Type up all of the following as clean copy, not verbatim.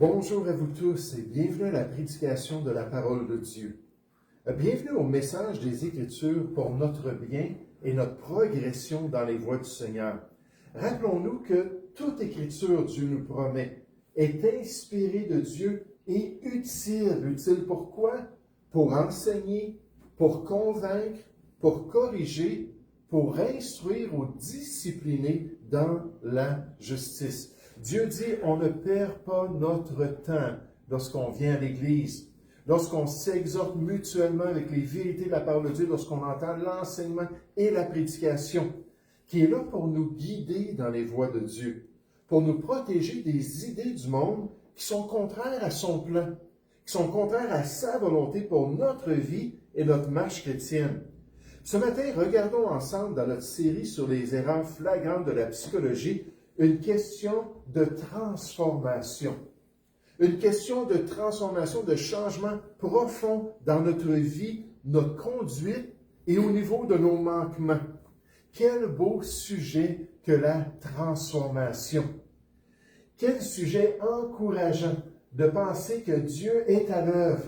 Bonjour à vous tous et bienvenue à la prédication de la parole de Dieu. Bienvenue au message des Écritures pour notre bien et notre progression dans les voies du Seigneur. Rappelons-nous que toute Écriture, Dieu nous promet, est inspirée de Dieu et utile. Utile pourquoi? Pour enseigner, pour convaincre, pour corriger, pour instruire ou discipliner dans la justice. Dieu dit, on ne perd pas notre temps lorsqu'on vient à l'Église, lorsqu'on s'exhorte mutuellement avec les vérités de la parole de Dieu, lorsqu'on entend l'enseignement et la prédication, qui est là pour nous guider dans les voies de Dieu, pour nous protéger des idées du monde qui sont contraires à son plan, qui sont contraires à sa volonté pour notre vie et notre marche chrétienne. Ce matin, regardons ensemble dans notre série sur les erreurs flagrantes de la psychologie, une question de transformation. Une question de transformation, de changement profond dans notre vie, notre conduite et au niveau de nos manquements. Quel beau sujet que la transformation. Quel sujet encourageant de penser que Dieu est à l'œuvre,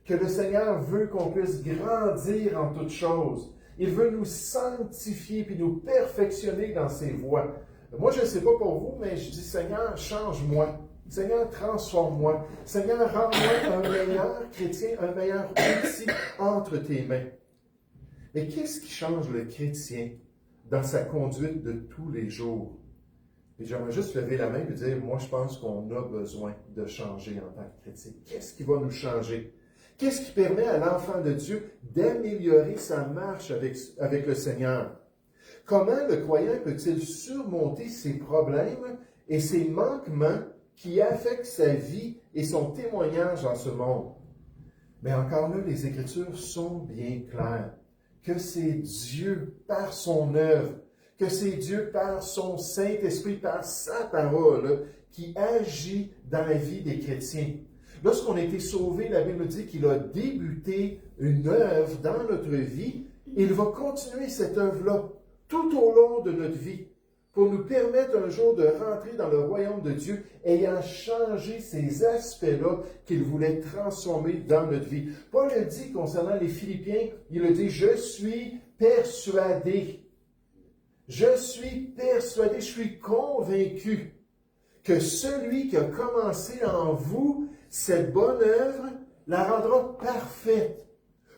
que le Seigneur veut qu'on puisse grandir en toutes choses. Il veut nous sanctifier puis nous perfectionner dans ses voies. Moi, je ne sais pas pour vous, mais je dis, Seigneur, change-moi. Seigneur, transforme-moi. Seigneur, rends-moi un meilleur chrétien, un meilleur outil entre tes mains. Mais qu'est-ce qui change le chrétien dans sa conduite de tous les jours? Et j'aimerais juste lever la main et dire, moi, je pense qu'on a besoin de changer en tant que chrétien. Qu'est-ce qui va nous changer? Qu'est-ce qui permet à l'enfant de Dieu d'améliorer sa marche avec le Seigneur? Comment le croyant peut-il surmonter ses problèmes et ses manquements qui affectent sa vie et son témoignage dans ce monde? Mais encore là, les Écritures sont bien claires, que c'est Dieu par son œuvre, que c'est Dieu par son Saint-Esprit, par sa parole, qui agit dans la vie des chrétiens. Lorsqu'on a été sauvé, la Bible dit qu'il a débuté une œuvre dans notre vie, et il va continuer cette œuvre-là tout au long de notre vie, pour nous permettre un jour de rentrer dans le royaume de Dieu, ayant changé ces aspects-là qu'il voulait transformer dans notre vie. Paul le dit concernant les Philippiens, il a dit, je suis persuadé, je suis convaincu que celui qui a commencé en vous cette bonne œuvre la rendra parfaite,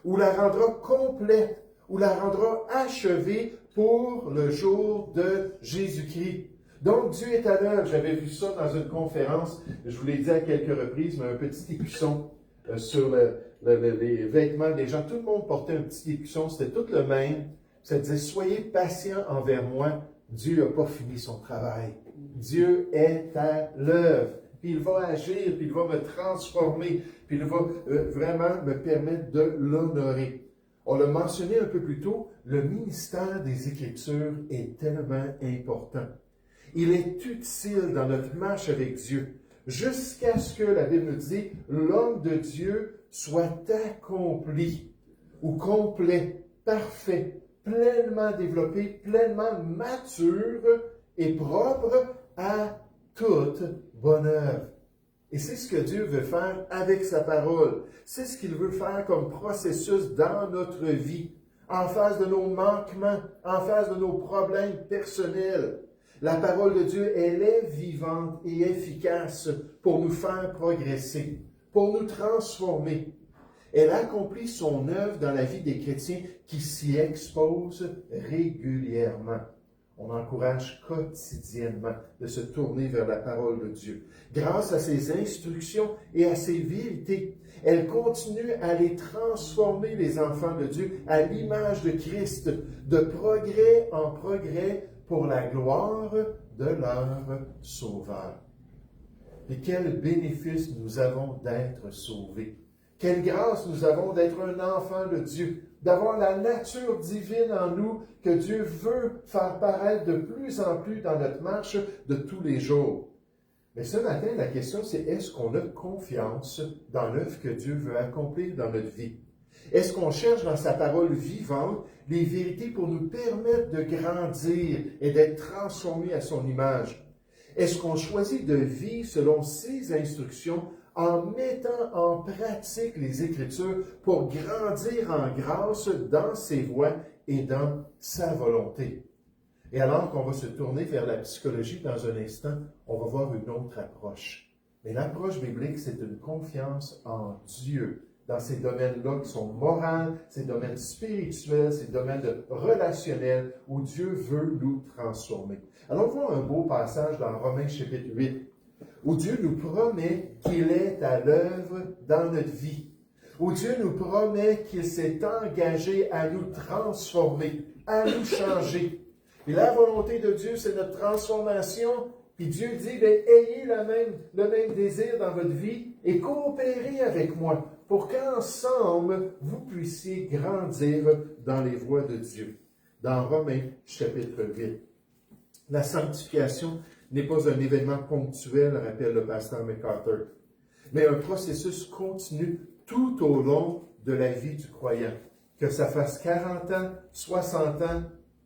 ou la rendra complète, ou la rendra achevée pour le jour de Jésus-Christ. Donc, Dieu est à l'œuvre. J'avais vu ça dans une conférence, je vous l'ai dit à quelques reprises, mais un petit écusson sur les vêtements des gens. Tout le monde portait un petit écusson, c'était tout le même. Ça disait, soyez patients envers moi, Dieu n'a pas fini son travail. Dieu est à l'œuvre. Puis il va agir, puis il va me transformer, puis il va vraiment me permettre de l'honorer. On l'a mentionné un peu plus tôt, le ministère des Écritures est tellement important. Il est utile dans notre marche avec Dieu, jusqu'à ce que, la Bible nous dit, l'homme de Dieu soit accompli, ou complet, parfait, pleinement développé, pleinement mature et propre à toute bonne œuvre. Et c'est ce que Dieu veut faire avec sa parole. C'est ce qu'il veut faire comme processus dans notre vie, en face de nos manquements, en face de nos problèmes personnels. La parole de Dieu, elle est vivante et efficace pour nous faire progresser, pour nous transformer. Elle accomplit son œuvre dans la vie des chrétiens qui s'y exposent régulièrement. On encourage quotidiennement de se tourner vers la parole de Dieu. Grâce à ses instructions et à ses vérités, elle continue à les transformer, les enfants de Dieu, à l'image de Christ, de progrès en progrès pour la gloire de leur Sauveur. Et quel bénéfice nous avons d'être sauvés. Quelle grâce nous avons d'être un enfant de Dieu, d'avoir la nature divine en nous que Dieu veut faire paraître de plus en plus dans notre marche de tous les jours. Mais ce matin, la question c'est, est-ce qu'on a confiance dans l'œuvre que Dieu veut accomplir dans notre vie? Est-ce qu'on cherche dans sa parole vivante les vérités pour nous permettre de grandir et d'être transformés à son image? Est-ce qu'on choisit de vivre selon ses instructions en mettant en pratique les Écritures pour grandir en grâce dans ses voies et dans sa volonté? Et alors qu'on va se tourner vers la psychologie dans un instant, on va voir une autre approche. Mais l'approche biblique, c'est une confiance en Dieu dans ces domaines-là qui sont moraux, ces domaines spirituels, ces domaines relationnels où Dieu veut nous transformer. Alors, on voit un beau passage dans Romains chapitre 8, où Dieu nous promet qu'il est à l'œuvre dans notre vie, où Dieu nous promet qu'il s'est engagé à nous transformer, à nous changer. Et la volonté de Dieu, c'est notre transformation. Puis Dieu dit, ayez le même désir dans votre vie et coopérez avec moi pour qu'ensemble, vous puissiez grandir dans les voies de Dieu. Dans Romains, chapitre 8. La sanctification n'est pas un événement ponctuel, rappelle le pasteur MacArthur, mais un processus continu tout au long de la vie du croyant. Que ça fasse 40 ans, 60 ans,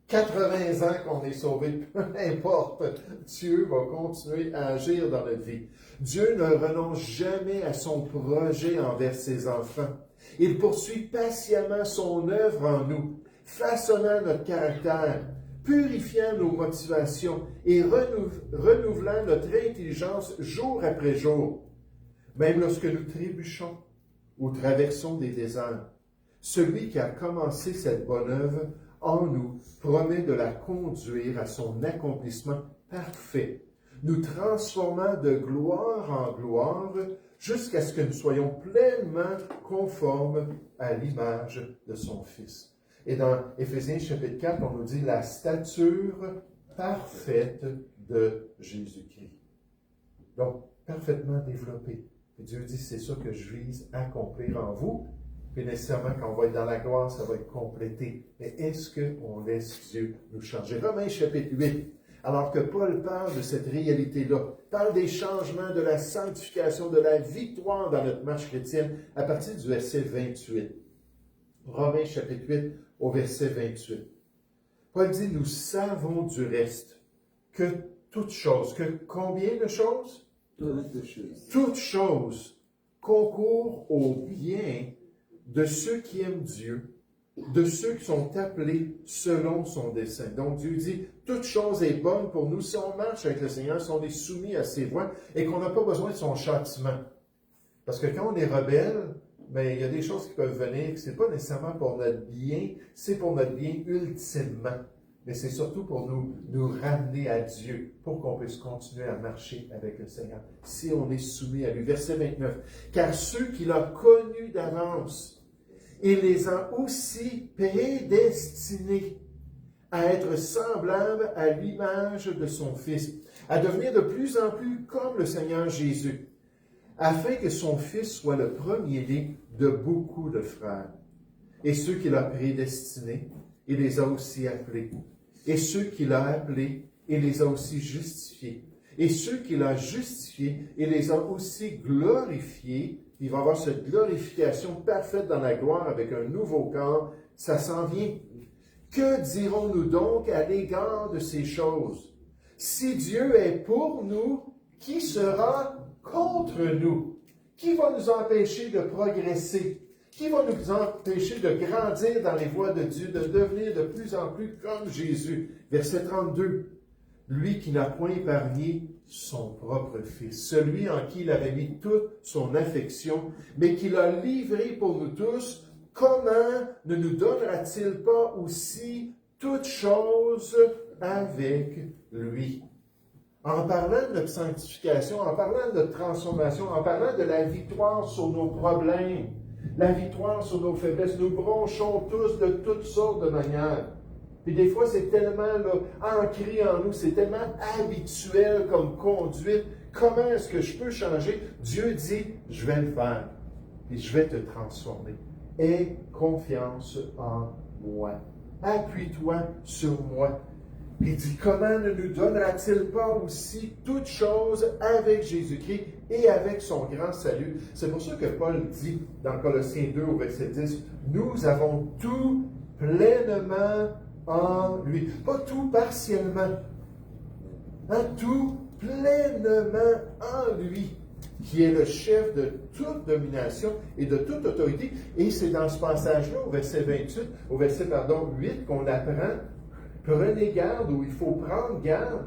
80 ans qu'on est sauvé, peu importe, Dieu va continuer à agir dans notre vie. Dieu ne renonce jamais à son projet envers ses enfants. Il poursuit patiemment son œuvre en nous, façonnant notre caractère, purifiant nos motivations et renouvelant notre intelligence jour après jour. Même lorsque nous trébuchons ou traversons des déserts, celui qui a commencé cette bonne œuvre en nous promet de la conduire à son accomplissement parfait, nous transformant de gloire en gloire jusqu'à ce que nous soyons pleinement conformes à l'image de son Fils. Et dans Éphésiens chapitre 4, on nous dit la stature parfaite de Jésus-Christ. Donc, parfaitement développée. Et Dieu dit, c'est ça que je vise à accomplir en vous. Puis nécessairement, quand on va être dans la gloire, ça va être complété. Mais est-ce qu'on laisse Dieu nous changer? Romains chapitre 8, alors que Paul parle de cette réalité-là, parle des changements, de la sanctification, de la victoire dans notre marche chrétienne, à partir du verset 28. Romains chapitre 8, au verset 28. Paul dit, nous savons du reste que toute chose, que combien de choses? Toute chose concourt au bien de ceux qui aiment Dieu, de ceux qui sont appelés selon son dessein. Donc Dieu dit, toute chose est bonne pour nous si on marche avec le Seigneur, si on est soumis à ses voies et qu'on n'a pas besoin de son châtiment. Parce que quand on est rebelle, il y a des choses qui peuvent venir, ce n'est pas nécessairement pour notre bien, c'est pour notre bien ultimement. Mais c'est surtout pour nous ramener à Dieu, pour qu'on puisse continuer à marcher avec le Seigneur, si on est soumis à lui. Verset 29. Car ceux qu'il a connus d'avance, il les a aussi prédestinés à être semblables à l'image de son Fils, à devenir de plus en plus comme le Seigneur Jésus, afin que son Fils soit le premier-né de beaucoup de frères. Et ceux qu'il a prédestinés, il les a aussi appelés. Et ceux qu'il a appelés, il les a aussi justifiés. Et ceux qu'il a justifiés, il les a aussi glorifiés. Il va y avoir cette glorification parfaite dans la gloire avec un nouveau corps. Ça s'en vient. Que dirons-nous donc à l'égard de ces choses? Si Dieu est pour nous, qui sera contre nous? Qui va nous empêcher de progresser? Qui va nous empêcher de grandir dans les voies de Dieu, de devenir de plus en plus comme Jésus? Verset 32. Lui qui n'a point épargné son propre Fils, celui en qui il avait mis toute son affection, mais qui l'a livré pour nous tous, comment ne nous donnera-t-il pas aussi toutes choses avec lui? En parlant de notre sanctification, en parlant de notre transformation, en parlant de la victoire sur nos problèmes, la victoire sur nos faiblesses, nous bronchons tous de toutes sortes de manières. Puis des fois, c'est tellement ancré en nous, c'est tellement habituel comme conduite. Comment est-ce que je peux changer? Dieu dit, je vais le faire. Et je vais te transformer. Aie confiance en moi. Appuie-toi sur moi. Il dit, comment ne nous donnera-t-il pas aussi toutes choses avec Jésus-Christ et avec son grand salut? C'est pour ça que Paul dit dans Colossiens 2 au verset 10, nous avons tout pleinement en lui. Pas tout partiellement. Tout pleinement en lui, qui est le chef de toute domination et de toute autorité. Et c'est dans ce passage-là, au verset 28, au verset 8, qu'on apprend, prenez garde, ou il faut prendre garde,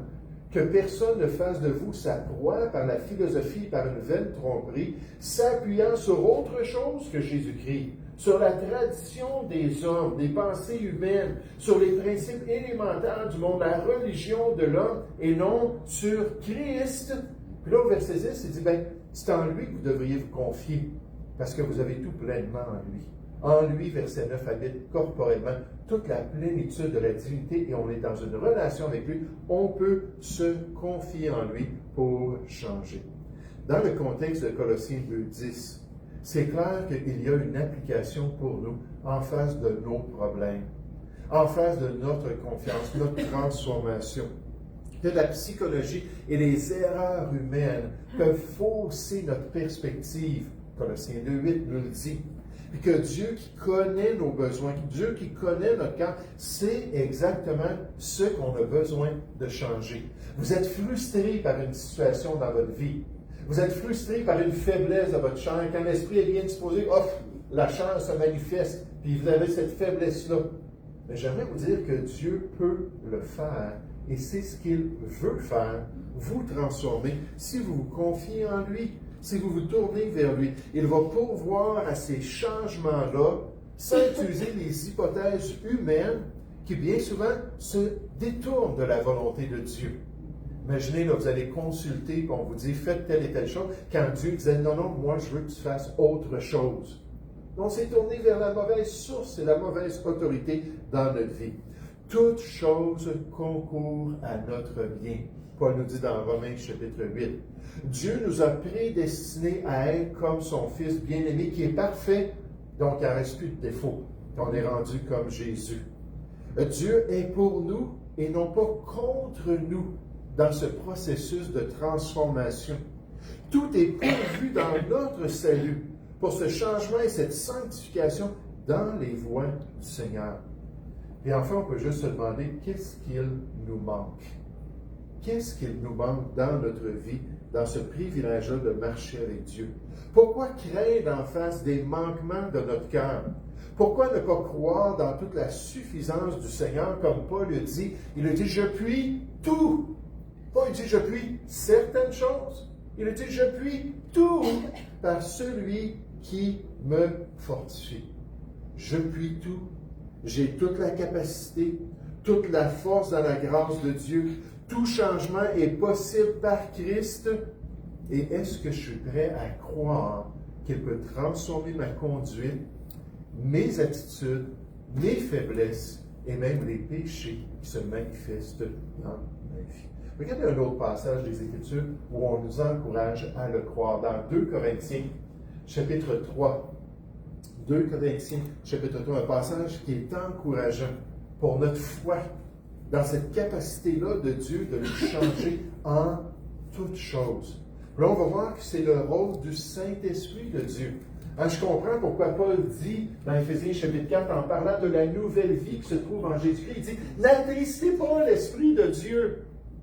que personne ne fasse de vous sa proie par la philosophie, par une vaine tromperie, s'appuyant sur autre chose que Jésus-Christ, sur la tradition des hommes, des pensées humaines, sur les principes élémentaires du monde, la religion de l'homme, et non sur Christ. Puis là, au verset 10, il dit, c'est en lui que vous devriez vous confier, parce que vous avez tout pleinement en lui. En lui, verset 9, habite corporellement toute la plénitude de la divinité et on est dans une relation avec lui. On peut se confier en lui pour changer. Dans le contexte de Colossiens 2.10, c'est clair qu'il y a une application pour nous en face de nos problèmes, en face de notre confiance, notre transformation. Que la psychologie et les erreurs humaines peuvent fausser notre perspective. Colossiens 2.8 nous le dit. Puis que Dieu qui connaît nos besoins, Dieu qui connaît notre cœur, sait exactement ce qu'on a besoin de changer. Vous êtes frustré par une situation dans votre vie. Vous êtes frustré par une faiblesse de votre chair. Quand l'esprit est bien disposé, la chair se manifeste, puis vous avez cette faiblesse-là. Mais j'aimerais vous dire que Dieu peut le faire, et c'est ce qu'il veut faire, vous transformer, si vous vous confiez en lui. Si vous vous tournez vers lui, il va pourvoir à ces changements-là sans utiliser les hypothèses humaines qui bien souvent se détournent de la volonté de Dieu. Imaginez, là, vous allez consulter et on vous dit « faites telle et telle chose » quand Dieu disait « non, moi je veux que tu fasses autre chose ». On s'est tourné vers la mauvaise source et la mauvaise autorité dans notre vie. Toute chose concourt à notre bien. Paul nous dit dans Romains chapitre 8. Dieu nous a prédestinés à être comme son Fils bien-aimé qui est parfait, donc il n'en reste plus de défaut. On est rendu comme Jésus. Dieu est pour nous et non pas contre nous dans ce processus de transformation. Tout est pourvu dans notre salut pour ce changement et cette sanctification dans les voies du Seigneur. Et enfin, on peut juste se demander qu'est-ce qu'il nous manque. Qu'est-ce qu'il nous manque dans notre vie, dans ce privilège-là de marcher avec Dieu? Pourquoi craindre en face des manquements de notre cœur? Pourquoi ne pas croire dans toute la suffisance du Seigneur, comme Paul le dit? Il a dit, je puis tout. Pas il dit, je puis certaines choses. Il a dit, je puis tout par celui qui me fortifie. Je puis tout. J'ai toute la capacité, toute la force dans la grâce de Dieu. Tout changement est possible par Christ. Et est-ce que je suis prêt à croire qu'il peut transformer ma conduite, mes attitudes, mes faiblesses et même les péchés qui se manifestent dans ma vie? Regardez un autre passage des Écritures où on nous encourage à le croire. Dans 2 Corinthiens, chapitre 3. 2 Corinthiens, chapitre 3, un passage qui est encourageant pour notre foi, dans cette capacité-là de Dieu de nous changer en toutes choses. Là, on va voir que c'est le rôle du Saint-Esprit de Dieu. Je comprends pourquoi Paul dit, dans Éphésiens chapitre 4, en parlant de la nouvelle vie qui se trouve en Jésus-Christ, il dit, n'attristez pas l'Esprit de Dieu.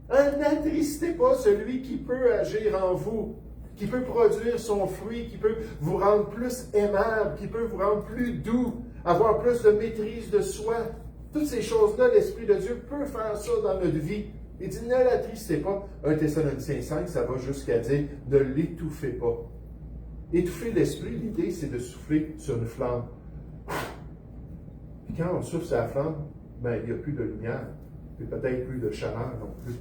N'attristez pas celui qui peut agir en vous, qui peut produire son fruit, qui peut vous rendre plus aimable, qui peut vous rendre plus doux, avoir plus de maîtrise de soi. Toutes ces choses-là, l'Esprit de Dieu peut faire ça dans notre vie. Il dit, ne l'attristez pas. 1 Thessaloniciens 5, ça va jusqu'à dire, ne l'étouffez pas. Étouffer l'Esprit, l'idée, c'est de souffler sur une flamme. Puis quand on souffle sur la flamme, il n'y a plus de lumière, puis peut-être plus de chaleur non plus.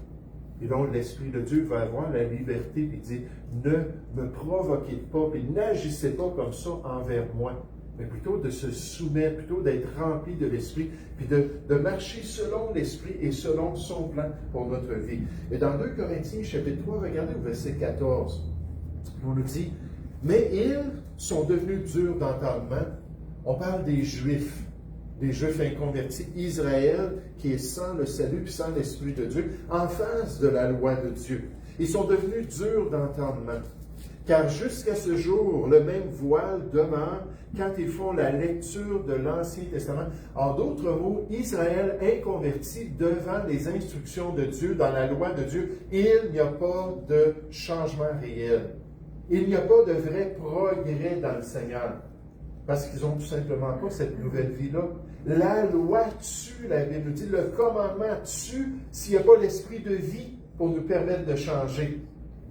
Et donc, l'Esprit de Dieu va avoir la liberté, puis dire, ne me provoquez pas, puis n'agissez pas comme ça envers moi, mais plutôt de se soumettre, plutôt d'être rempli de l'Esprit, puis de marcher selon l'Esprit et selon son plan pour notre vie. Et dans 2 Corinthiens, chapitre 3, regardez au verset 14, on nous dit, « Mais ils sont devenus durs d'entendement. » On parle des Juifs inconvertis, Israël, qui est sans le salut puis sans l'Esprit de Dieu, en face de la loi de Dieu. Ils sont devenus durs d'entendement. Car jusqu'à ce jour, le même voile demeure quand ils font la lecture de l'Ancien Testament. En d'autres mots, Israël inconverti devant les instructions de Dieu, dans la loi de Dieu, il n'y a pas de changement réel. Il n'y a pas de vrai progrès dans le Seigneur. Parce qu'ils n'ont tout simplement pas cette nouvelle vie-là. La loi tue, la Bible nous dit, le commandement tue s'il n'y a pas l'esprit de vie pour nous permettre de changer.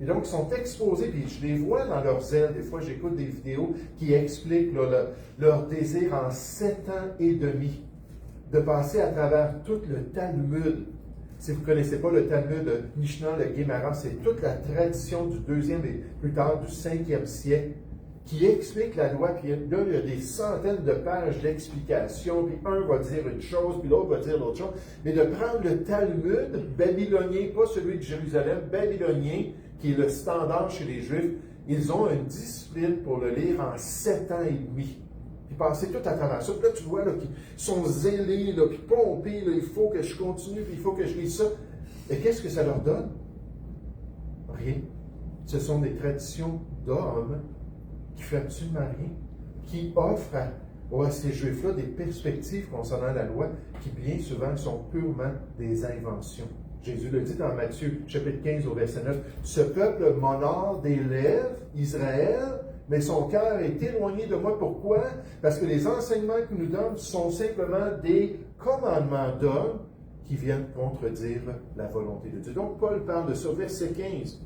Et donc, ils sont exposés, puis je les vois dans leur zèle. Des fois, j'écoute des vidéos qui expliquent là, leur désir en 7 ans et demi de passer à travers tout le Talmud. Si vous ne connaissez pas le Talmud de Mishnah, le Guémara, c'est toute la tradition du 2e et plus tard du 5e siècle qui explique la loi. Puis là, il y a des centaines de pages d'explications, puis un va dire une chose, puis l'autre va dire l'autre chose. Mais de prendre le Talmud babylonien, pas celui de Jérusalem, babylonien, qui est le standard chez les Juifs, ils ont une discipline pour le lire en 7 ans et demi. Puis passer tout à travers ça. Puis là, tu vois, là, qu'ils sont zélés, là, puis pompés, là, il faut que je continue, puis il faut que je lise ça. Et qu'est-ce que ça leur donne? Rien. Ce sont des traditions d'hommes qui ne font absolument rien, qui offrent à ces Juifs-là des perspectives concernant la loi qui, bien souvent, sont purement des inventions. Jésus le dit dans Matthieu, chapitre 15, au verset 9. « Ce peuple m'honore des lèvres, Israël, mais son cœur est éloigné de moi. » Pourquoi? Parce que les enseignements qu'il nous donne sont simplement des commandements d'hommes qui viennent contredire la volonté de Dieu. Donc, Paul parle de ça, verset 15.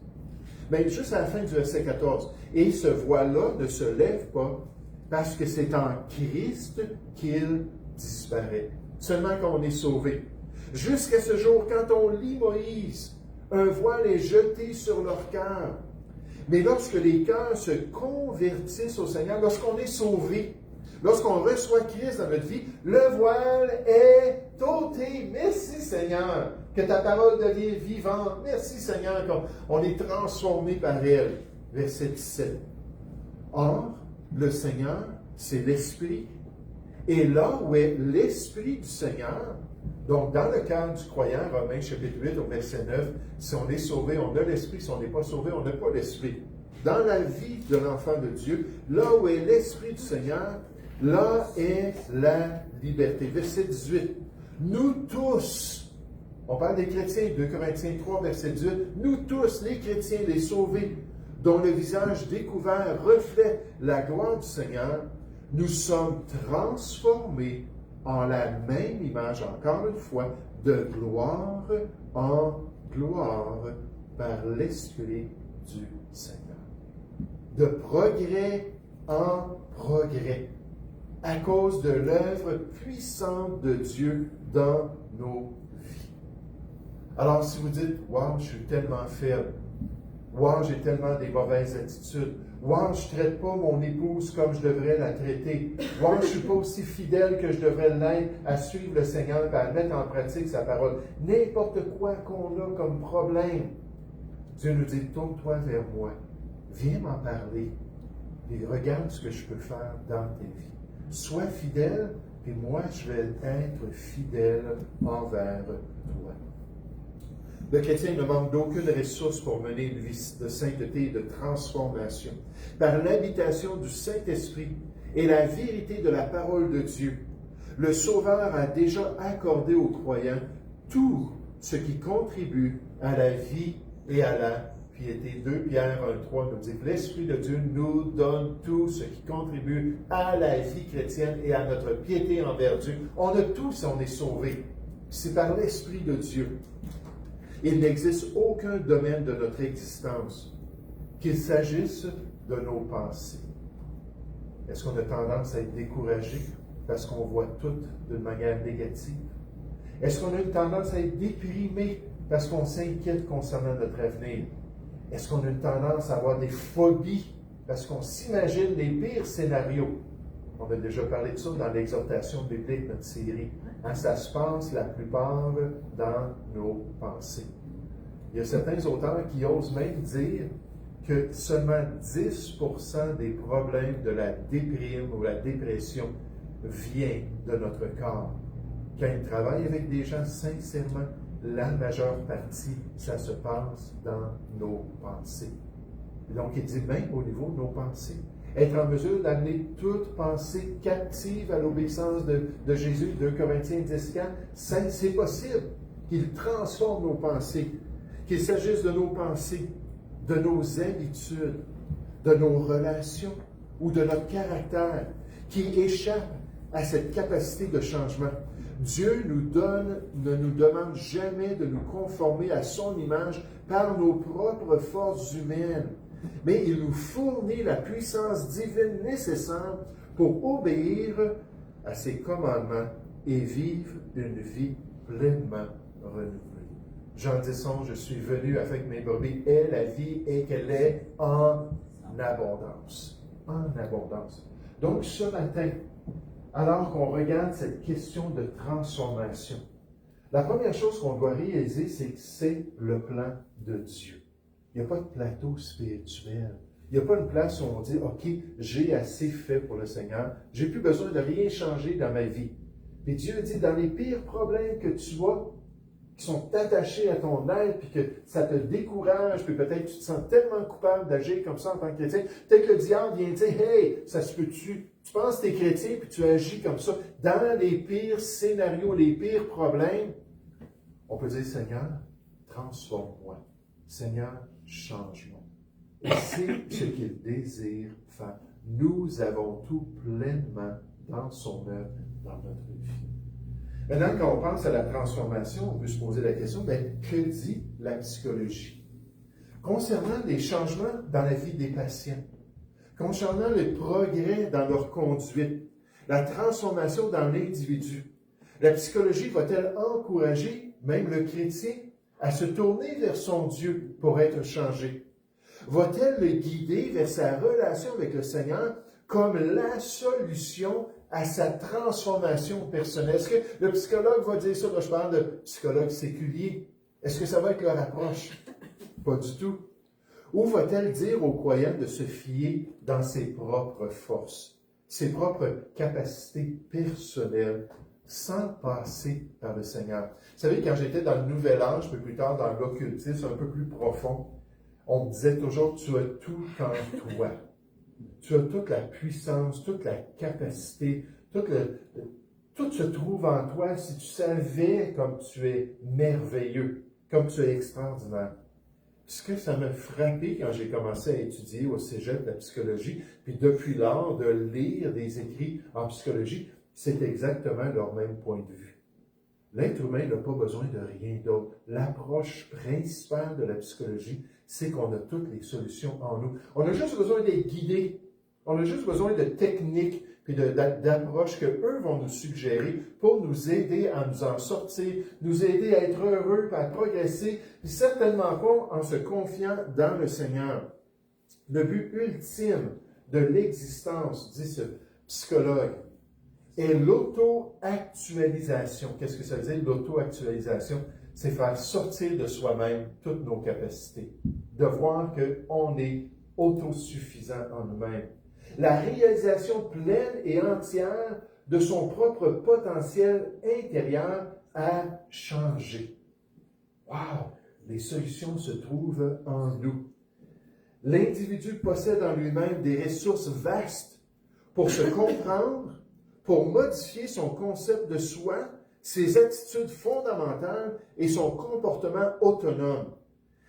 Mais juste à la fin du verset 14. « Et ce voile-là ne se lève pas parce que c'est en Christ qu'il disparaît. » Seulement quand on est sauvé. Jusqu'à ce jour, quand on lit Moïse, un voile est jeté sur leur cœur. Mais lorsque les cœurs se convertissent au Seigneur, lorsqu'on est sauvé, lorsqu'on reçoit Christ dans notre vie, le voile est ôté. Merci Seigneur, que ta parole devient vivante. Merci Seigneur, qu'on est transformé par elle. Verset 17. Or, le Seigneur, c'est l'Esprit. Et là où est l'Esprit du Seigneur, donc dans le cœur du croyant, Romains chapitre 8 au verset 9, si on est sauvé, on a l'Esprit, si on n'est pas sauvé, on n'a pas l'Esprit. Dans la vie de l'enfant de Dieu, là où est l'Esprit du Seigneur, là est la liberté. Verset 18. Nous tous, on parle des chrétiens, 2 Corinthiens 3, verset 18, nous tous, les chrétiens, les sauvés, dont le visage découvert reflète la gloire du Seigneur, nous sommes transformés en la même image, encore une fois, de gloire en gloire par l'Esprit du Seigneur. De progrès en progrès, à cause de l'œuvre puissante de Dieu dans nos vies. Alors, si vous dites, « Wow, je suis tellement faible. Wow, j'ai tellement des mauvaises attitudes. Wow, je ne traite pas mon épouse comme je devrais la traiter. Wow, je ne suis pas aussi fidèle que je devrais l'être à suivre le Seigneur et à mettre en pratique sa parole. » N'importe quoi qu'on a comme problème, Dieu nous dit, tourne-toi vers moi. Viens m'en parler. Et regarde ce que je peux faire dans tes vies. Sois fidèle, et moi, je vais être fidèle envers toi. Le chrétien ne manque d'aucune ressource pour mener une vie de sainteté et de transformation. Par l'habitation du Saint-Esprit et la vérité de la parole de Dieu, le Sauveur a déjà accordé aux croyants tout ce qui contribue à la vie et à la piété. 2 Pierre 1,3 nous dit que l'Esprit de Dieu nous donne tout ce qui contribue à la vie chrétienne et à notre piété envers Dieu. On a tout si on est sauvé. C'est par l'Esprit de Dieu. Il n'existe aucun domaine de notre existence, qu'il s'agisse de nos pensées. Est-ce qu'on a tendance à être découragé parce qu'on voit tout d'une manière négative? Est-ce qu'on a une tendance à être déprimé parce qu'on s'inquiète concernant notre avenir? Est-ce qu'on a une tendance à avoir des phobies parce qu'on s'imagine les pires scénarios? On a déjà parlé de ça dans l'exhortation biblique, notre série. Ça se passe la plupart dans nos pensées. Il y a certains auteurs qui osent même dire que seulement 10% des problèmes de la déprime ou la dépression vient de notre corps. Quand ils travaillent avec des gens sincèrement, la majeure partie, ça se passe dans nos pensées. Et donc, il dit même au niveau de nos pensées. Être en mesure d'amener toute pensée captive à l'obéissance de Jésus, 2 Corinthiens 10:4, c'est possible qu'il transforme nos pensées, qu'il s'agisse de nos pensées, de nos habitudes, de nos relations ou de notre caractère, qui échappe à cette capacité de changement. Dieu ne nous demande jamais de nous conformer à son image par nos propres forces humaines, mais il nous fournit la puissance divine nécessaire pour obéir à ses commandements et vivre une vie pleinement renouvelée. Jean 10:11, je suis venu afin que mes brebis aient la vie et qu'elle est en abondance. En abondance. Donc ce matin, alors qu'on regarde cette question de transformation, la première chose qu'on doit réaliser, c'est que c'est le plan de Dieu. Il n'y a pas de plateau spirituel. Il n'y a pas une place où on dit, OK, j'ai assez fait pour le Seigneur, j'ai plus besoin de rien changer dans ma vie. Et Dieu dit, dans les pires problèmes que tu as, qui sont attachés à ton être, puis que ça te décourage, puis peut-être tu te sens tellement coupable d'agir comme ça en tant que chrétien, peut-être que le diable vient dire, hey, ça se peut-tu? Tu penses que tu es chrétien, puis tu agis comme ça. Dans les pires scénarios, les pires problèmes, on peut dire, Seigneur, transforme-moi. Seigneur, change-moi. Et c'est ce qu'il désire faire. Nous avons tout pleinement dans son œuvre, dans notre vie. Maintenant, quand on pense à la transformation, on peut se poser la question, bien, que dit la psychologie? Concernant les changements dans la vie des patients, concernant les progrès dans leur conduite, la transformation dans l'individu, la psychologie va-t-elle encourager même le chrétien à se tourner vers son Dieu pour être changé? Va-t-elle le guider vers sa relation avec le Seigneur comme la solution à sa transformation personnelle? Est-ce que le psychologue va dire ça? Là, je parle de psychologue séculier. Est-ce que ça va être leur approche? Pas du tout. Ou va-t-elle dire aux croyants de se fier dans ses propres forces, ses propres capacités personnelles, sans passer par le Seigneur? Vous savez, quand j'étais dans le Nouvel Âge, un peu plus tard dans l'occultisme un peu plus profond, on me disait toujours, tu as tout en toi. Tu as toute la puissance, toute la capacité, tout se trouve en toi si tu savais comme tu es merveilleux, comme tu es extraordinaire. Ce que ça m'a frappé quand j'ai commencé à étudier au cégep de la psychologie, puis depuis lors de lire des écrits en psychologie, c'est exactement leur même point de vue. L'être humain n'a pas besoin de rien d'autre. L'approche principale de la psychologie, c'est qu'on a toutes les solutions en nous. On a juste besoin d'être guidés. On a juste besoin de techniques puis d'approches qu'eux vont nous suggérer pour nous aider à nous en sortir, nous aider à être heureux, à progresser, puis certainement pas en se confiant dans le Seigneur. Le but ultime de l'existence, dit ce psychologue, est l'auto-actualisation. Qu'est-ce que ça veut dire, l'auto-actualisation? C'est faire sortir de soi-même toutes nos capacités, de voir qu'on est autosuffisant en nous-mêmes. La réalisation pleine et entière de son propre potentiel intérieur à changer. Wow! Les solutions se trouvent en nous. L'individu possède en lui-même des ressources vastes pour se comprendre, pour modifier son concept de soi, ses attitudes fondamentales et son comportement autonome.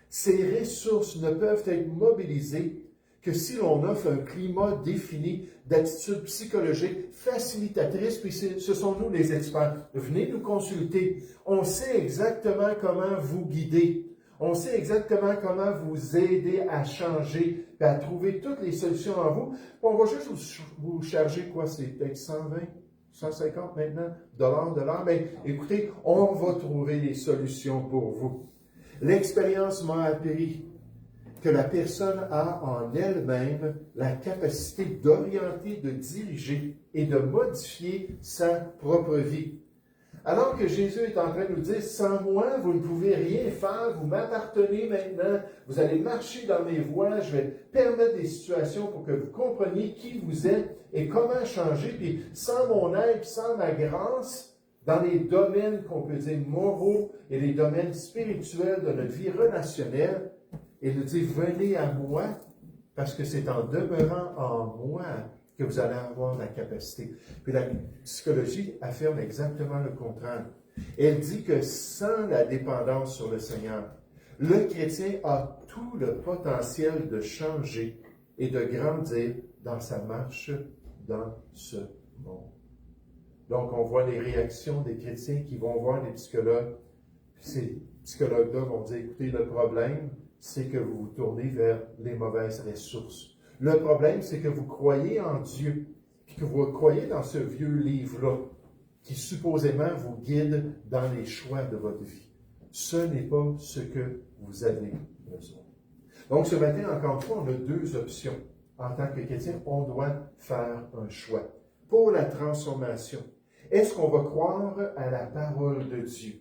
Ces ressources ne peuvent être mobilisées que si l'on offre un climat défini d'attitudes psychologiques facilitatrices, puis ce sont nous les experts. Venez nous consulter. On sait exactement comment vous guider. On sait exactement comment vous aider à changer et à trouver toutes les solutions en vous. On va juste vous charger quoi? C'est peut-être 120, 150 maintenant, dollars de l'heure. Mais écoutez, on va trouver les solutions pour vous. L'expérience m'a appris que la personne a en elle-même la capacité d'orienter, de diriger et de modifier sa propre vie. Alors que Jésus est en train de nous dire, sans moi, vous ne pouvez rien faire, vous m'appartenez maintenant, vous allez marcher dans mes voies, je vais permettre des situations pour que vous compreniez qui vous êtes et comment changer, puis sans mon aide, sans ma grâce, dans les domaines qu'on peut dire moraux et les domaines spirituels de notre vie relationnelle. Et il nous dit, venez à moi, parce que c'est en demeurant en moi que vous allez avoir la capacité. Puis la psychologie affirme exactement le contraire. Elle dit que sans la dépendance sur le Seigneur, le chrétien a tout le potentiel de changer et de grandir dans sa marche dans ce monde. Donc, on voit les réactions des chrétiens qui vont voir les psychologues. Puis ces psychologues-là vont dire, écoutez, le problème, c'est que vous vous tournez vers les mauvaises ressources. Le problème, c'est que vous croyez en Dieu, puis que vous croyez dans ce vieux livre-là, qui supposément vous guide dans les choix de votre vie. Ce n'est pas ce que vous avez besoin. Donc, ce matin, encore une fois, on a deux options. En tant que chrétien, on doit faire un choix pour la transformation. Est-ce qu'on va croire à la parole de Dieu?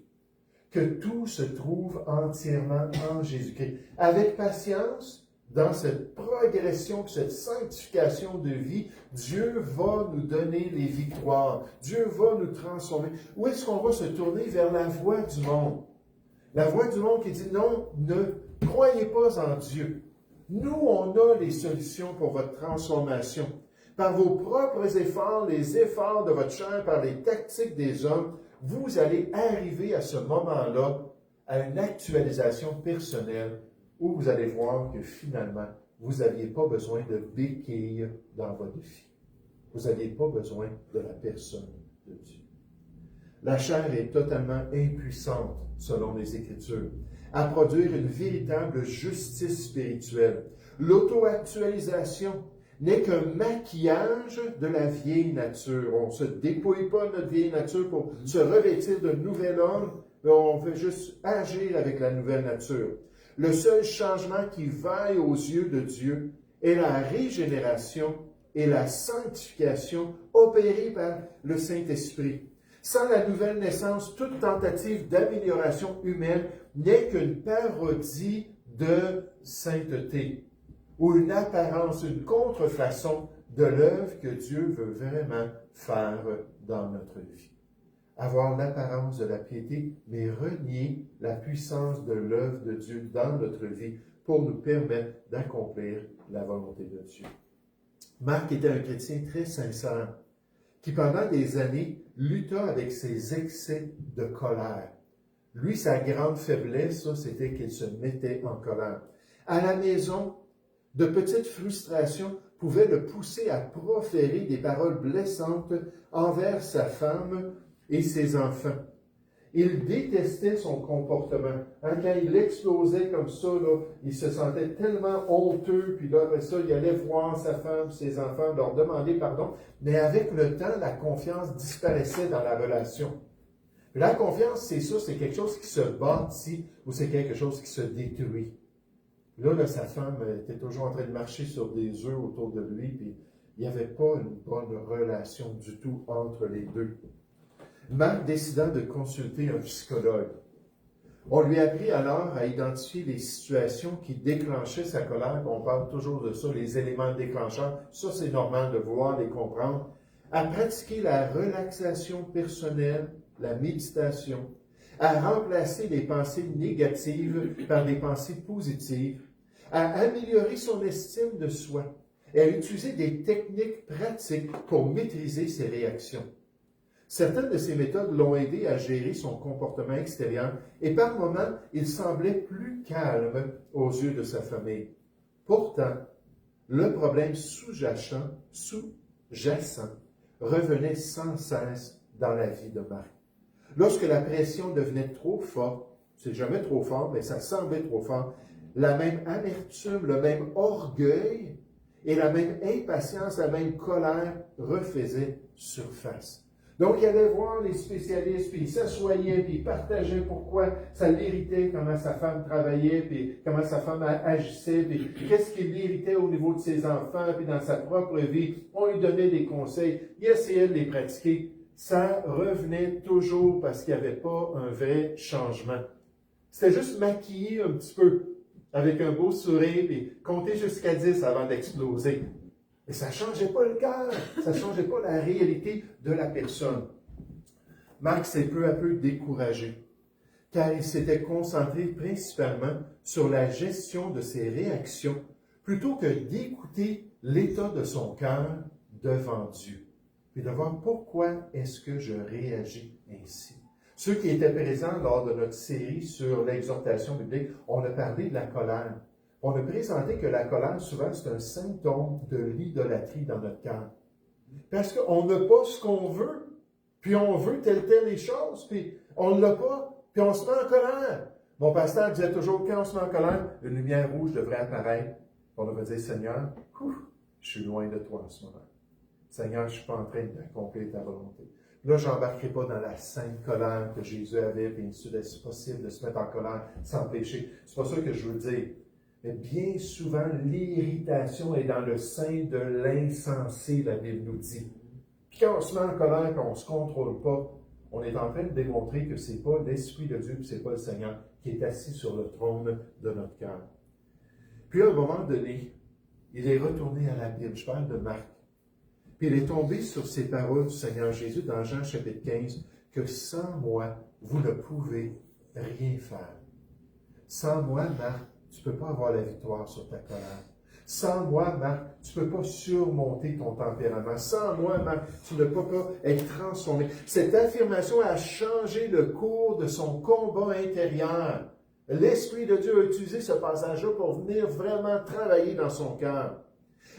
Que tout se trouve entièrement en Jésus-Christ. Avec patience, dans cette progression, cette sanctification de vie, Dieu va nous donner les victoires. Dieu va nous transformer. Ou est-ce qu'on va se tourner vers la voie du monde? La voie du monde qui dit non, ne croyez pas en Dieu. Nous, on a les solutions pour votre transformation. Par vos propres efforts, les efforts de votre chair, par les tactiques des hommes, vous allez arriver à ce moment-là à une actualisation personnelle où vous allez voir que finalement, vous n'aviez pas besoin de béquilles dans votre vie. Vous n'aviez pas besoin de la personne de Dieu. La chair est totalement impuissante, selon les Écritures, à produire une véritable justice spirituelle. L'auto-actualisation n'est qu'un maquillage de la vieille nature. On ne se dépouille pas de notre vieille nature pour se revêtir d'un nouvel homme, mais on veut juste agir avec la nouvelle nature. Le seul changement qui vaille aux yeux de Dieu est la régénération et la sanctification opérée par le Saint-Esprit. Sans la nouvelle naissance, toute tentative d'amélioration humaine n'est qu'une parodie de sainteté ou une apparence, une contrefaçon de l'œuvre que Dieu veut vraiment faire dans notre vie. Avoir l'apparence de la piété, mais renier la puissance de l'œuvre de Dieu dans notre vie pour nous permettre d'accomplir la volonté de Dieu. Marc était un chrétien très sincère, qui pendant des années lutta avec ses excès de colère. Lui, sa grande faiblesse, c'était qu'il se mettait en colère. À la maison, de petites frustrations pouvaient le pousser à proférer des paroles blessantes envers sa femme et ses enfants. Il détestait son comportement. Quand il explosait comme ça, là, il se sentait tellement honteux, puis là, après ça, il allait voir sa femme, ses enfants, leur demander pardon. Mais avec le temps, la confiance disparaissait dans la relation. La confiance, c'est ça, c'est quelque chose qui se bâtit ou c'est quelque chose qui se détruit. Là, sa femme était toujours en train de marcher sur des œufs autour de lui, puis il n'y avait pas une bonne relation du tout entre les deux. Marc décida de consulter un psychologue. On lui apprit alors à identifier les situations qui déclenchaient sa colère. On parle toujours de ça, les éléments déclencheurs. Ça, c'est normal de vouloir les comprendre. À pratiquer la relaxation personnelle, la méditation, à remplacer les pensées négatives par des pensées positives, à améliorer son estime de soi et à utiliser des techniques pratiques pour maîtriser ses réactions. Certaines de ces méthodes l'ont aidé à gérer son comportement extérieur et par moments, il semblait plus calme aux yeux de sa famille. Pourtant, le problème sous-jacent revenait sans cesse dans la vie de Marc. Lorsque la pression devenait trop forte, c'est jamais trop fort, mais ça semblait trop fort, la même amertume, le même orgueil et la même impatience, la même colère refaisaient surface. Donc, il allait voir les spécialistes, puis il s'assoyait, puis il partageait pourquoi ça l'irritait, comment sa femme travaillait, puis comment sa femme agissait, puis qu'est-ce qui l'irritait au niveau de ses enfants, puis dans sa propre vie. On lui donnait des conseils, il essayait de les pratiquer. Ça revenait toujours parce qu'il n'y avait pas un vrai changement. C'était juste maquillé un petit peu, avec un beau sourire, puis compter jusqu'à 10 avant d'exploser. Mais ça ne changeait pas le cœur, ça ne changeait pas la réalité de la personne. Marc s'est peu à peu découragé, car il s'était concentré principalement sur la gestion de ses réactions plutôt que d'écouter l'état de son cœur devant Dieu, puis de voir pourquoi est-ce que je réagis ainsi. Ceux qui étaient présents lors de notre série sur l'exhortation biblique, on a parlé de la colère. On a présenté que la colère, souvent, c'est un symptôme de l'idolâtrie dans notre cœur. Parce qu'on n'a pas ce qu'on veut, puis on veut telle les choses, puis on ne l'a pas, puis on se met en colère. Mon pasteur disait toujours, quand on se met en colère, une lumière rouge devrait apparaître. On devrait dire, Seigneur, je suis loin de toi en ce moment. Seigneur, je ne suis pas en train d'accomplir ta volonté. Là, je n'embarquerai pas dans la sainte colère que Jésus avait, puis c'est possible de se mettre en colère sans péché. C'est pas ça que je veux dire. Mais bien souvent, l'irritation est dans le sein de l'insensé, la Bible nous dit. Puis quand on se met en colère, qu'on ne se contrôle pas, on est en train de démontrer que ce n'est pas l'Esprit de Dieu, puis ce n'est pas le Seigneur qui est assis sur le trône de notre cœur. Puis à un moment donné, il est retourné à la Bible. Je parle de Marc. Puis il est tombé sur ces paroles du Seigneur Jésus dans Jean chapitre 15, que sans moi, vous ne pouvez rien faire. Sans moi, Marc, tu ne peux pas avoir la victoire sur ta colère. Sans moi, Marc, tu ne peux pas surmonter ton tempérament. Sans moi, Marc, tu ne peux pas être transformé. Cette affirmation a changé le cours de son combat intérieur. L'Esprit de Dieu a utilisé ce passage-là pour venir vraiment travailler dans son cœur.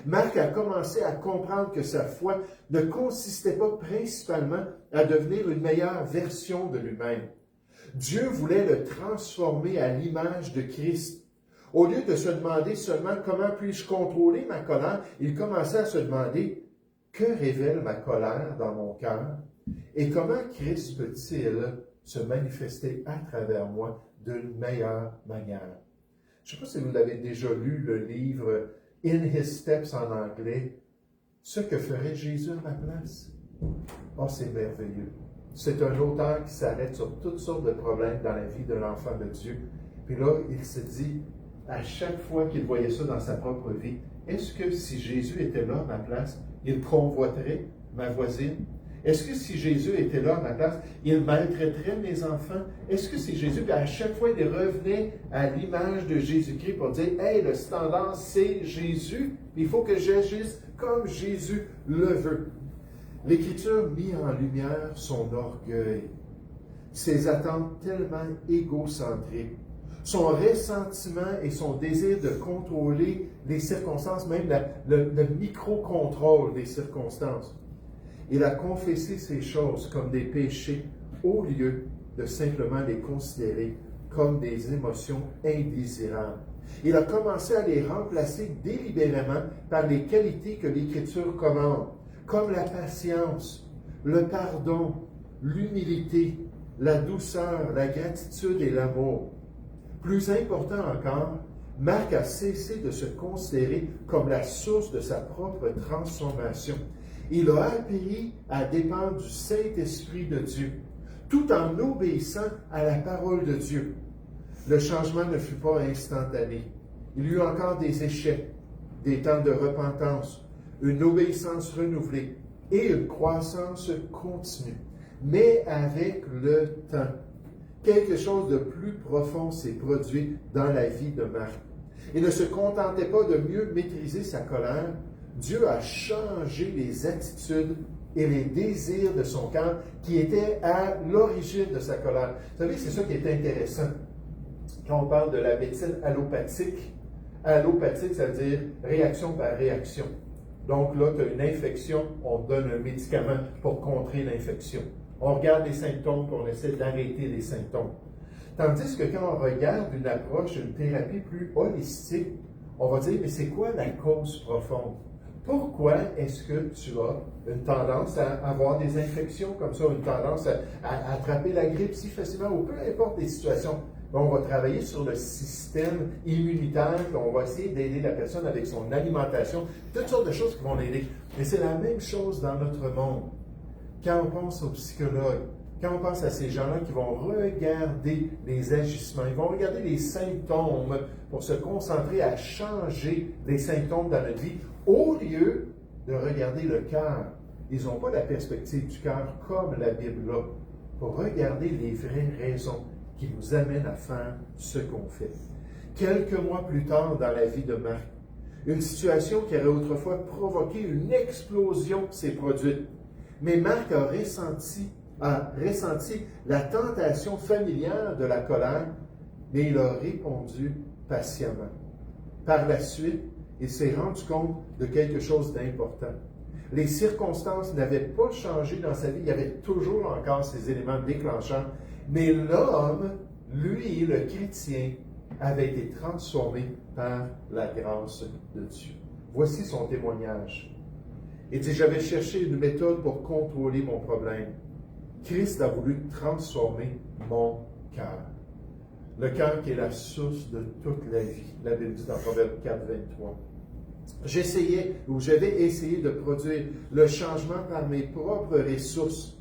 Marc a commencé à comprendre que sa foi ne consistait pas principalement à devenir une meilleure version de lui-même. Dieu voulait le transformer à l'image de Christ. Au lieu de se demander seulement comment puis-je contrôler ma colère, il commençait à se demander que révèle ma colère dans mon cœur et comment Christ peut-il se manifester à travers moi d'une meilleure manière. Je ne sais pas si vous avez déjà lu le livre In His Steps en anglais, ce que ferait Jésus à ma place. Oh, c'est merveilleux. C'est un auteur qui s'arrête sur toutes sortes de problèmes dans la vie de l'enfant de Dieu. Puis là, il se dit, à chaque fois qu'il voyait ça dans sa propre vie, est-ce que si Jésus était là à ma place, il convoiterait ma voisine? Est-ce que si Jésus était là à ma place, il maltraiterait mes enfants? Est-ce que si Jésus, puis à chaque fois, il revenait à l'image de Jésus-Christ pour dire, hey, le standard, c'est Jésus, il faut que j'agisse comme Jésus le veut. L'Écriture mit en lumière son orgueil, ses attentes tellement égocentriques, son ressentiment et son désir de contrôler les circonstances, même le micro-contrôle des circonstances. Il a confessé ces choses comme des péchés au lieu de simplement les considérer comme des émotions indésirables. Il a commencé à les remplacer délibérément par les qualités que l'Écriture commande, comme la patience, le pardon, l'humilité, la douceur, la gratitude et l'amour. Plus important encore, Marc a cessé de se considérer comme la source de sa propre transformation. Il a appris à dépendre du Saint-Esprit de Dieu, tout en obéissant à la parole de Dieu. Le changement ne fut pas instantané. Il y eut encore des échecs, des temps de repentance, une obéissance renouvelée et une croissance continue. Mais avec le temps, quelque chose de plus profond s'est produit dans la vie de Marc. Il ne se contentait pas de mieux maîtriser sa colère. Dieu a changé les attitudes et les désirs de son cœur qui étaient à l'origine de sa colère. Vous savez, c'est ça qui est intéressant. Quand on parle de la médecine allopathique, ça veut dire réaction par réaction. Donc là, tu as une infection, on te donne un médicament pour contrer l'infection. On regarde les symptômes et on essaie d'arrêter les symptômes. Tandis que quand on regarde une approche, une thérapie plus holistique, on va dire, mais c'est quoi la cause profonde? Pourquoi est-ce que tu as une tendance à avoir des infections comme ça, une tendance à attraper la grippe si facilement, ou peu importe les situations? On va travailler sur le système immunitaire, puis on va essayer d'aider la personne avec son alimentation, toutes sortes de choses qui vont l'aider. Mais c'est la même chose dans notre monde. Quand on pense aux psychologues, quand on pense à ces gens-là qui vont regarder les agissements, ils vont regarder les symptômes pour se concentrer à changer les symptômes dans notre vie, au lieu de regarder le cœur. Ils n'ont pas la perspective du cœur comme la Bible l'a. pour regarder les vraies raisons qui nous amènent à faire ce qu'on fait. Quelques mois plus tard dans la vie de Marc, une situation qui aurait autrefois provoqué une explosion s'est produite. Mais Marc a ressenti la tentation familière de la colère, mais il a répondu patiemment. Par la suite, il s'est rendu compte de quelque chose d'important. Les circonstances n'avaient pas changé dans sa vie, il y avait toujours encore ces éléments déclenchants, mais l'homme, lui, le chrétien, avait été transformé par la grâce de Dieu. Voici son témoignage. Il dit, j'avais cherché une méthode pour contrôler mon problème. Christ a voulu transformer mon cœur. Le cœur qui est la source de toute la vie. La Bible dit dans Proverbe 4, 23. J'avais essayé de produire le changement par mes propres ressources.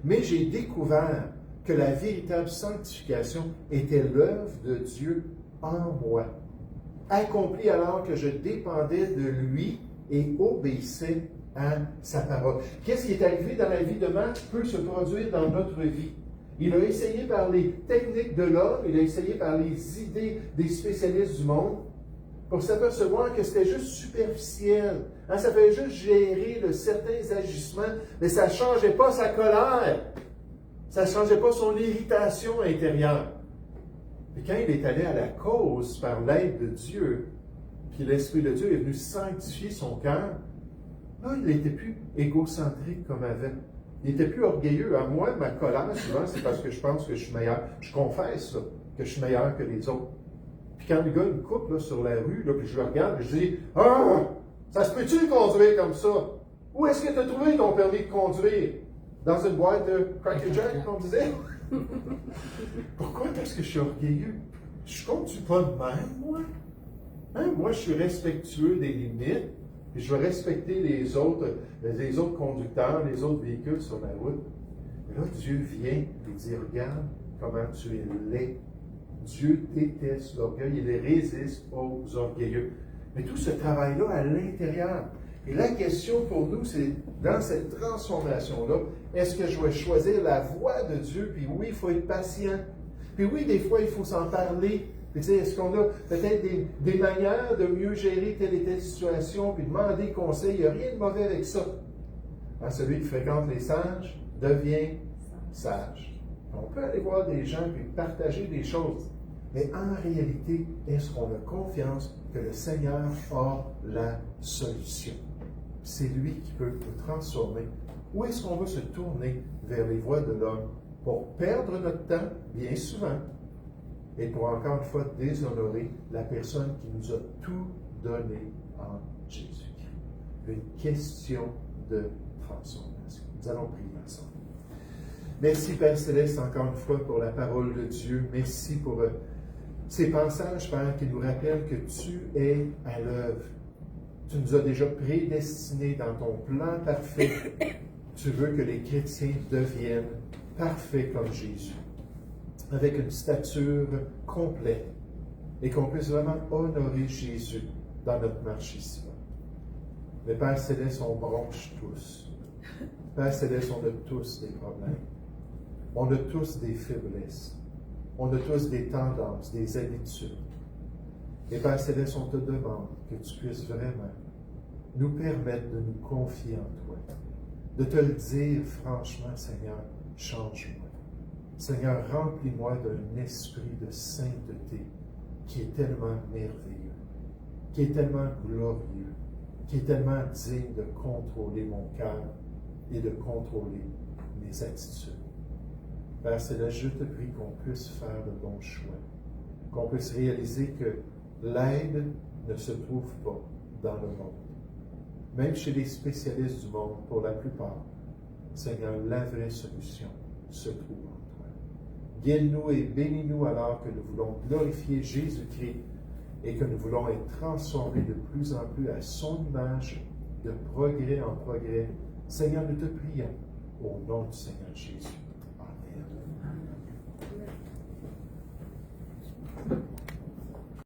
Mais j'ai découvert que la véritable sanctification était l'œuvre de Dieu en moi, accomplie alors que je dépendais de lui et obéissais à sa parole. Qu'est-ce qui est arrivé dans la vie de Marc peut se produire dans notre vie. Il a essayé par les techniques de l'homme, il a essayé par les idées des spécialistes du monde, pour s'apercevoir que c'était juste superficiel. Ça fait juste gérer certains agissements, mais ça ne changeait pas sa colère. Ça ne changeait pas son irritation intérieure. Et quand il est allé à la cause par l'aide de Dieu, puis l'Esprit de Dieu est venu sanctifier son cœur, là, il n'était plus égocentrique comme avant. Il n'était plus orgueilleux. Moi, ma colère, souvent, c'est parce que je pense que je suis meilleur. Je confesse là, que je suis meilleur que les autres. Puis quand le gars me coupe là, sur la rue, là, puis je le regarde, je dis « Ah! Ça se peut-tu conduire comme ça? Où est-ce que tu as trouvé ton permis de conduire? Dans une boîte de Cracker Jack, comme on disait? » Pourquoi est-ce que je suis orgueilleux? Je ne conduis pas de même, moi. Moi, je suis respectueux des limites, et je vais respecter les autres conducteurs, les autres véhicules sur la route. Mais là, Dieu vient et dit, regarde comment tu es laid. Dieu déteste l'orgueil, il résiste aux orgueilleux. Mais tout ce travail-là à l'intérieur. Et la question pour nous, c'est dans cette transformation-là, est-ce que je vais choisir la voie de Dieu? Puis oui, il faut être patient. Puis oui, des fois, il faut s'en parler. Puis dire, est-ce qu'on a peut-être des manières de mieux gérer telle et telle situation, puis demander conseil? Il n'y a rien de mauvais avec ça. Celui qui fréquente les sages devient sage. On peut aller voir des gens et partager des choses. Mais en réalité, est-ce qu'on a confiance que le Seigneur a la solution? C'est lui qui peut nous transformer. Ou est-ce qu'on va se tourner vers les voies de l'homme pour perdre notre temps, bien souvent, et pour encore une fois déshonorer la personne qui nous a tout donné en Jésus-Christ? Une question de transformation. Nous allons prier ensemble. Merci Père Céleste encore une fois pour la parole de Dieu. Merci pour ces passages, Père, qui nous rappellent que tu es à l'œuvre. Tu nous as déjà prédestinés dans ton plan parfait. Tu veux que les chrétiens deviennent parfaits comme Jésus, avec une stature complète, et qu'on puisse vraiment honorer Jésus dans notre marche ici. Mais Père Céleste, on bronche tous. Père Céleste, on a tous des problèmes. On a tous des faiblesses. On a tous des tendances, des habitudes. Et Père Céleste, on te demande que tu puisses vraiment nous permettre de nous confier en toi, de te le dire franchement, Seigneur, change-moi. Seigneur, remplis-moi d'un esprit de sainteté qui est tellement merveilleux, qui est tellement glorieux, qui est tellement digne de contrôler mon cœur et de contrôler mes attitudes. Père Céleste, je te prie qu'on puisse faire le bon choix, qu'on puisse réaliser que l'aide ne se trouve pas dans le monde. Même chez les spécialistes du monde, pour la plupart, Seigneur, la vraie solution se trouve en toi. Guide-nous et bénis-nous alors que nous voulons glorifier Jésus-Christ et que nous voulons être transformés de plus en plus à son image, de progrès en progrès. Seigneur, nous te prions au nom du Seigneur Jésus. Amen.